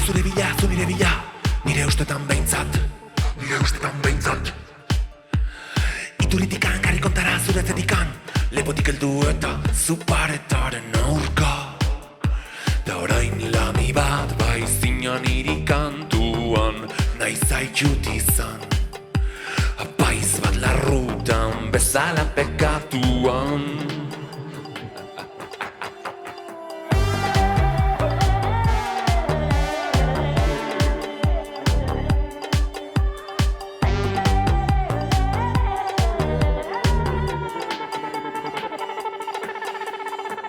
Zure bila, zu nire bila, nire ustetan behintzat, nire ustetan behintzat. Iturritik hankarri kontara zure zetikan, lepotik heldu eta zuparetaren aurka. Da orain lami bat baizinan niri kantuan, nahi zaitut izan. Apaiz bat larrutan bezala pekatuan.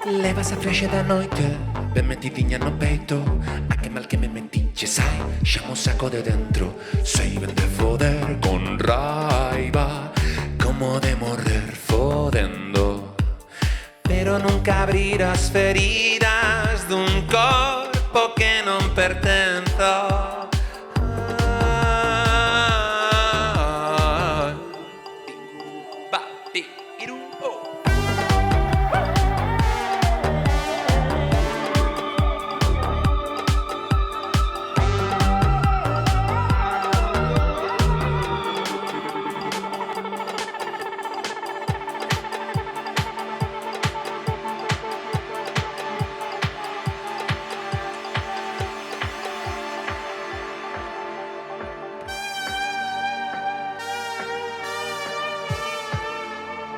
Levas a fresce da noite, ben metidinha no peito. A que mal que me metiche, sai, chamo saco de dentro. Sei ben de foder con raiva, como de morrer fodendo. Pero nunca abrirás feridas dun corpo que non pertenzo.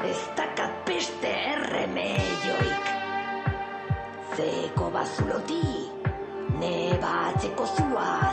Ez dakat beste erremedioik. Zeko bazuloti, nebatzeko zuloa